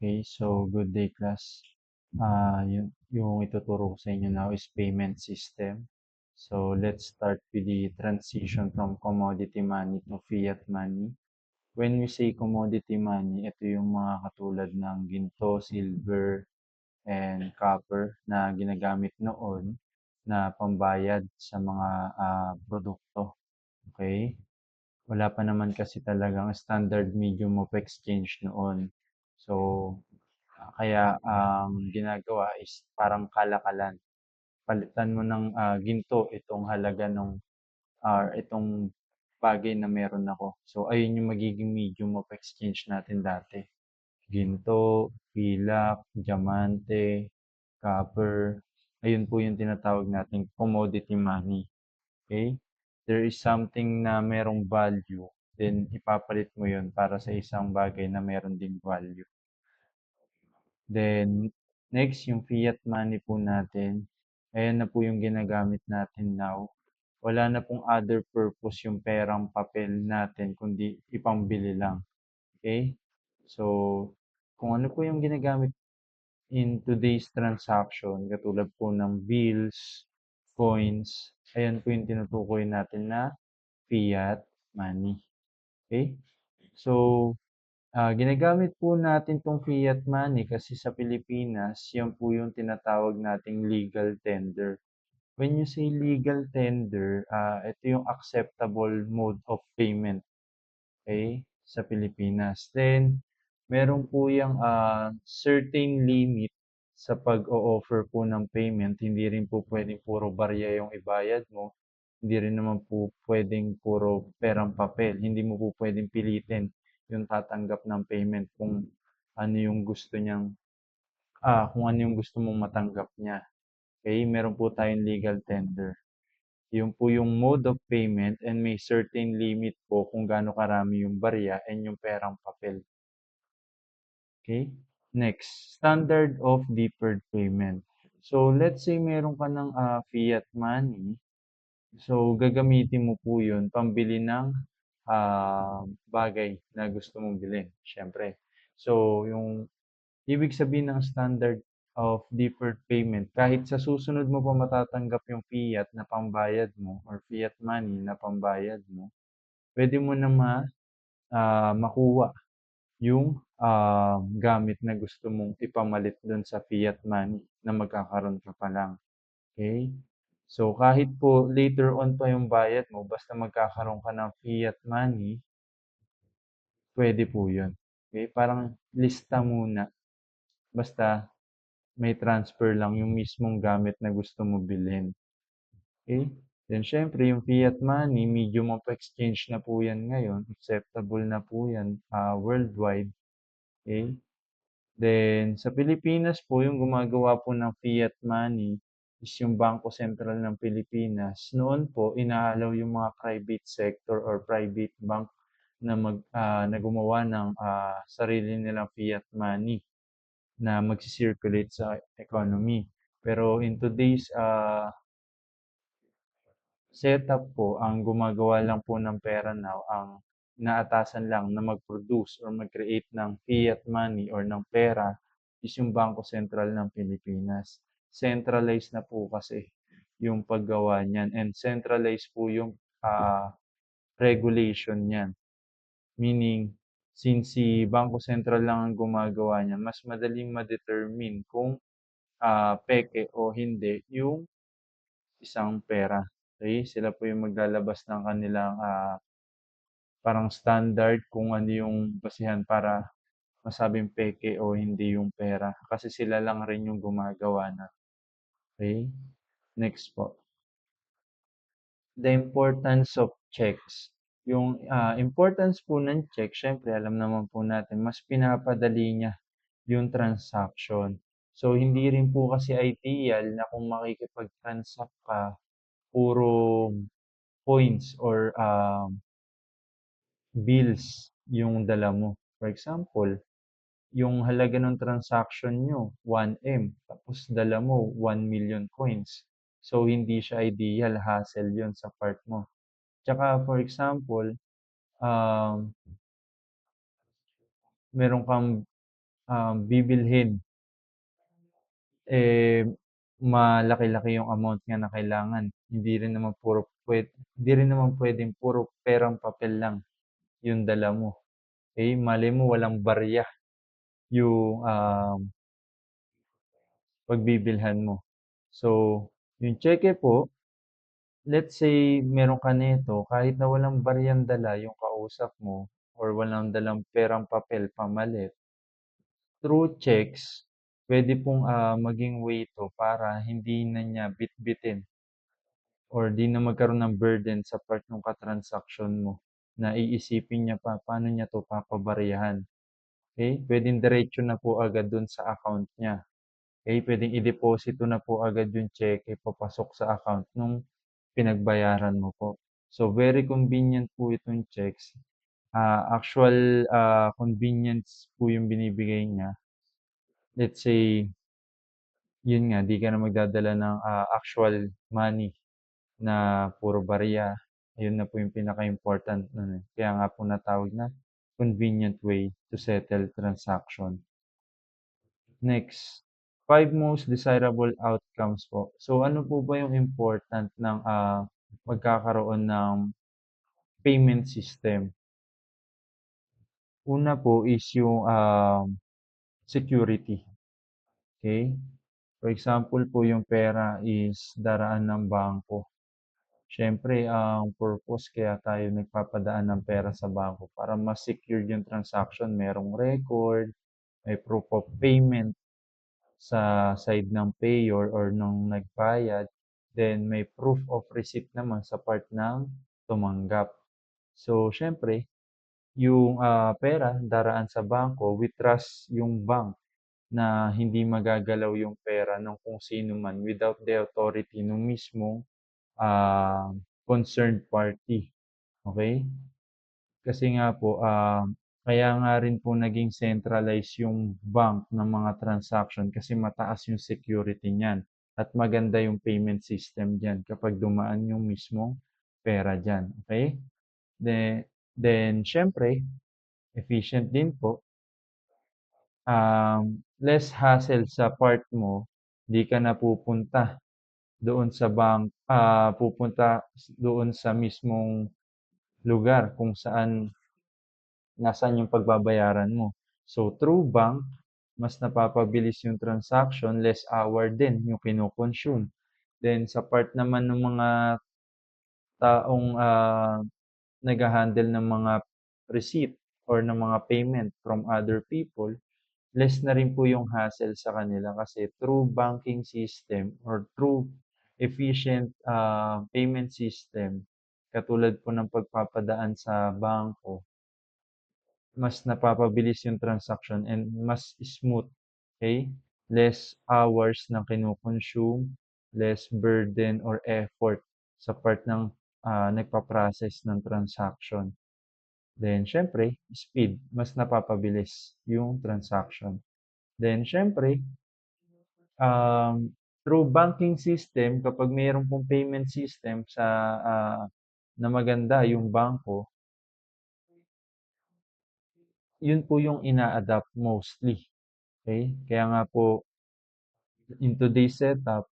Okay, so good day class. Yung ituturo ko sa inyo now is payment system. So let's start with the transition from commodity money to fiat money. When we say commodity money, ito yung mga katulad ng ginto, silver, and copper na ginagamit noon na pambayad sa mga produkto. Okay? Wala pa naman kasi talagang standard medium of exchange noon. So, kaya ang ginagawa is parang kalakalan. Palitan mo ng ginto itong halaga ng itong bagay na meron ako. So, ayun yung magiging medium of exchange natin dati. Ginto, pilak, diamante, copper. Ayun po yung tinatawag nating commodity money. Okay? There is something na merong value, then ipapalit mo yun para sa isang bagay na meron ding value. Then, next, yung fiat money po natin. Ayan na po yung ginagamit natin now. Wala na pong other purpose yung perang papel natin, kundi ipambili lang. Okay? So, kung ano po yung ginagamit in today's transaction, katulad po ng bills, coins, ayan po yung tinutukoy natin na fiat money. Okay? So, ginagamit po natin 'tong fiat money kasi sa Pilipinas, yan po yung tinatawag nating legal tender. When you say legal tender, ito yung acceptable mode of payment, okay, sa Pilipinas. Then, meron po yung certain limit sa pag-o-offer po ng payment. Hindi rin po pwedeng puro barya yung ibayad mo. Hindi rin naman po pwedeng puro perang papel. Hindi mo po pwedeng pilitin yung tatanggap ng payment ano yung gusto niyang, kung ano yung gusto mong matanggap niya. Okay, meron po tayong legal tender. Yun po yung mode of payment and may certain limit po kung gaano karami yung barya and yung perang papel. Okay? Next, standard of deferred payment. So, let's say meron ka ng fiat money. So, gagamitin mo po yun pambili ng bagay na gusto mong bilhin. Siyempre. So, yung ibig sabihin ng standard of deferred payment, kahit sa susunod mo pa matatanggap yung fiat na pambayad mo or fiat money na pambayad mo, pwede mo na makuha yung gamit na gusto mong ipamalit dun sa fiat money na magkakaroon ka pa lang. Okay? So, kahit po later on pa yung bayad mo, basta magkakaroon ka ng fiat money, pwede po yun. Okay? Parang lista muna. Basta may transfer lang yung mismong gamit na gusto mo bilhin. Okay? Then, syempre, yung fiat money, medium of exchange na po yan ngayon. Acceptable na po yan worldwide. Okay? Then, sa Pilipinas po, yung gumagawa po ng fiat money is yung Bangko Sentral ng Pilipinas. Noon po, inaalaw yung mga private sector or private bank na gumawa ng sarili nilang fiat money na magsi-circulate sa economy. Pero in today's setup po, ang gumagawa lang po ng pera now, ang inaatasan lang na mag-produce or mag-create ng fiat money or ng pera is yung Bangko Sentral ng Pilipinas. Centralized na po kasi yung paggawa niyan and centralized po yung regulation niyan. Meaning, since si Bangko Sentral lang ang gumagawa niyan, mas madaling ma-determine kung peke o hindi yung isang pera. Okay? Sila po yung maglalabas ng kanilang parang standard kung ano yung basihan para masabing peke o hindi yung pera. Kasi sila lang rin yung gumagawa na. Okay? Next po. The importance of checks. Yung importance po ng check, syempre alam naman po natin, mas pinapadali niya yung transaction. So, hindi rin po kasi ideal na kung makikipag-transact ka, puro points or bills yung dala mo. For example, yung halaga ng transaction nyo, 1M, tapos dala mo 1 million coins. So, hindi siya ideal, hassle yon sa part mo. Tsaka, for example, um, meron kang bibilhin, eh, malaki-laki yung amount nga na kailangan. Hindi rin naman puwedeng puro perang papel lang yung dala mo. Eh, malay mo walang barya yung, pagbibilhan mo. So, yung cheque po, let's say meron ka nito, kahit na walang baryang dala yung kausap mo or walang dalang perang papel pamalit, through checks, puwede pong, maging way 'to para hindi na niya bitbitin or 'di na magkaroon ng burden sa part nung ka-transaction mo na iisipin niya pa, paano niya 'to papabaryahan, okey? Puwedeng diretso na po agad dun sa account niya. Okay, puwedeng ideposito na po agad yung cheque papasok sa account nung pinagbayaran mo po. So, very convenient po itong checks. Actual, convenience po yung binibigay niya. Let's say, yun nga, 'di ka na magdadala ng, actual money na puro barya. Ayun na po yung pinaka-important nun, eh. Kaya nga po natawag na convenient way to settle transaction. Next, 5 most desirable outcomes po. So, ano po ba yung important ng, magkakaroon ng payment system? Una po is yung, security, okay. For example po yung pera is daraan ng bangko. Siyempre ang purpose kaya tayo nagpapadaan ng pera sa bangko para mas secure yung transaction, merong record, may proof of payment sa side ng payor or nung nagbayad, then may proof of receipt naman sa part ng tumanggap. So, siyempre, yung pera daraan sa bangko, we trust yung bank na hindi magagalaw yung pera ng kung sino man without the authority nung mismong ah, concerned party. Okay? Kasi nga po, kaya nga rin po naging centralized yung bank ng mga transaction kasi mataas yung security niyan at maganda yung payment system diyan kapag dumaan yung mismong pera diyan, okay. Then siyempre efficient din po, less hassle sa part mo, 'di ka na doon sa pupunta doon sa mismong lugar kung saan nasaan yung pagbabayaran mo. So, through bank, mas napapabilis yung transaction, less hour din yung kino-consume. Then, sa part naman ng mga taong nagha-handle ng mga receipt or ng mga payment from other people, less na rin po yung hassle sa kanila kasi through banking system or through efficient payment system, katulad po ng pagpapadaan sa bangko, mas napapabilis yung transaction and mas smooth, okay. Less hours na kino-consume, less burden or effort sa part ng, nagpa-process ng transaction. Then siyempre speed, mas napapabilis yung transaction. Then siyempre, through banking system kapag mayro'n pong payment system na maganda yung bangko, yun po yung ina-adapt mostly, okay. Kaya nga po in today's setup,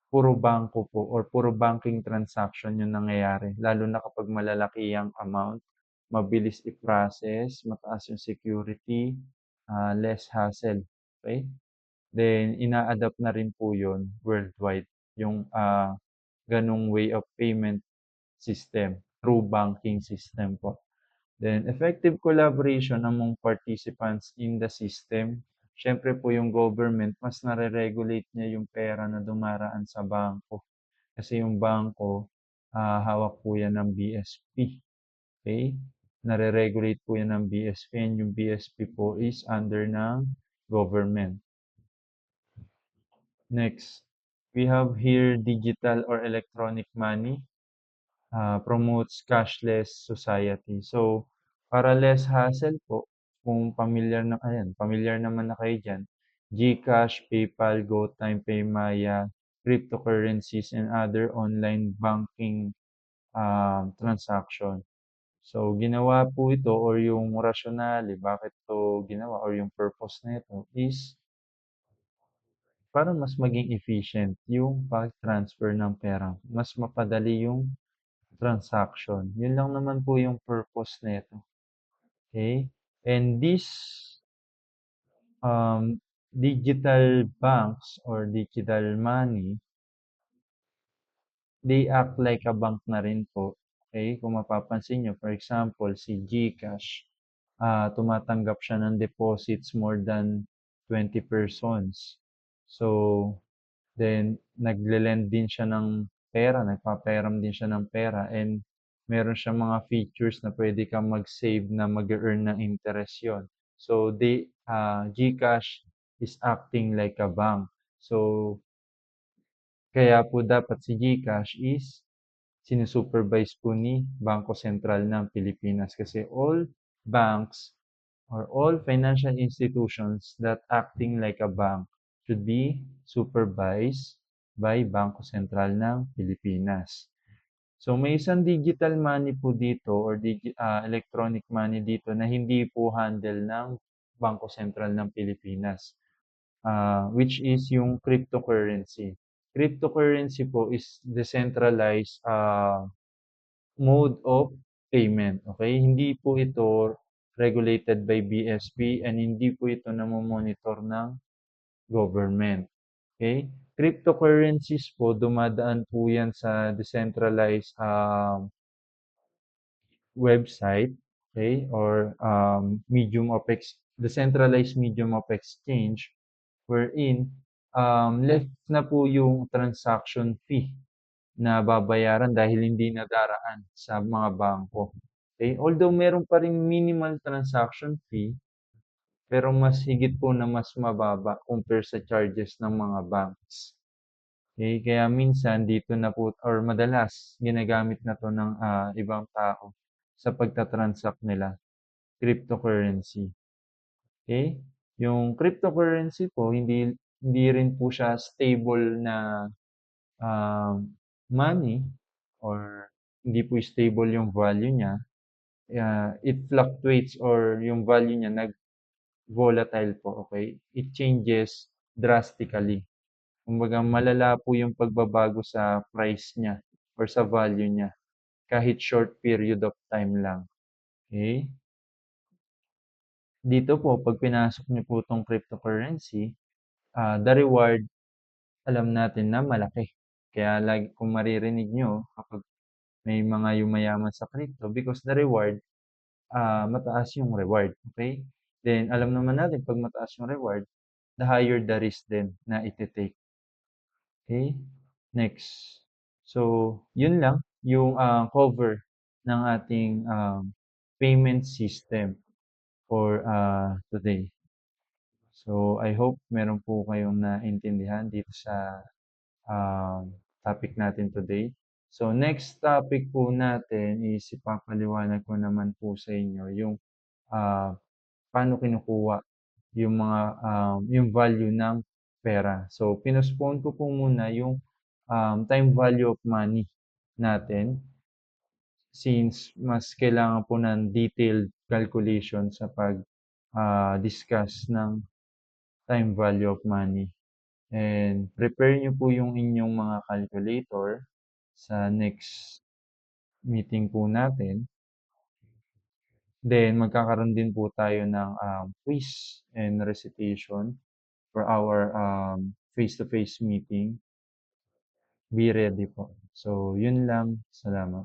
puro bangko po or puro banking transaction yung nangyayari lalo na kapag malalaki ang amount, mabilis i-process, mataas yung security, less hassle, okay. Then ina-adapt na rin po yun worldwide yung, gano'ng way of payment system through banking system po. Then effective collaboration among participants in the system. Siyempre po yung government mas nare-regulate niya yung pera na dumaraan sa bangko. Kasi yung bangko, hawak po yan ng BSP, okay. Nare-regulate po yan ng BSP and yung BSP po is under ng government. Next, we have here digital or electronic money. Promotes cashless society. So, para less hassle po, kung pamilyar naman na kayo diyan, GCash, PayPal, GoTyme, PayMaya, cryptocurrencies, and other online banking transaction. So, ginawa po ito or yung rationale bakit 'to ginawa or yung purpose nito is para mas maging efficient yung pag-transfer ng pera, mas mapadali yung transaction. Yun lang naman po yung purpose nito, okay. And this, digital banks or digital money, they act like a bank na rin po, okay. Kung mapapansin niyo, for example, si GCash, tumatanggap siya ng deposits more than 20 persons. So, then nagle-lend din siya ng pera, nagpapahiram din siya ng pera and meron siyang mga features na pwede kang mag-save na mag-e-earn ng interest yon. So, GCash is acting like a bank. So, kaya po dapat si GCash is sinusupervise po ni Bangko Sentral ng Pilipinas kasi all banks or all financial institutions that acting like a bank should be supervised by Bangko Sentral ng Pilipinas. So may isang digital money po dito or electronic money dito na hindi po handle ng Bangko Sentral ng Pilipinas, which is yung cryptocurrency. Cryptocurrency po is decentralized mode of payment. Okay? Hindi po ito regulated by BSP and hindi po ito namomonitor ng government. Okay? Cryptocurrencies po, dumadaan po yan sa decentralized website, okay, or decentralized medium of exchange wherein less na po yung transaction fee na babayaran dahil hindi nadaraan sa mga bangko. Okay? Although meron pa ring minimal transaction fee, pero mas higit po na mas mababa compare sa charges ng mga banks. Okay? Kaya minsan dito na po or madalas ginagamit na to ng ibang tao sa pagta-transact nila, cryptocurrency. Okay? Yung cryptocurrency po, hindi rin po siya stable na money or hindi po stable yung value niya. It fluctuates or yung value niya nag-volatile po, okay? It changes drastically. Kumbaga malala po yung pagbabago sa price niya or sa value niya kahit short period of time lang. Okay? Dito po, pag pinasok niyo po itong cryptocurrency, the reward, alam natin na malaki. Kaya lagi kung maririnig nyo kapag may mga yumayaman sa crypto because the reward, mataas yung reward. Okay? Then, alam naman natin pag mataas yung reward, the higher the risk din na iti-take. Okay? Next. So, yun lang yung cover ng ating payment system for today. So, I hope meron po kayong naintindihan dito sa topic natin today. So, next topic po natin is ipapaliwanag ko naman po sa inyo yung ah, paano kinukuha yung mga yung value ng pera. So, pinospone ko po muna yung time value of money natin since mas kailangan po ng detailed calculation sa pag discuss ng time value of money. And prepare nyo po yung inyong mga calculator sa next meeting po natin. Then, magkakaroon din po tayo ng quiz and recitation for our face-to-face meeting. Be ready po. So, yun lang. Salamat.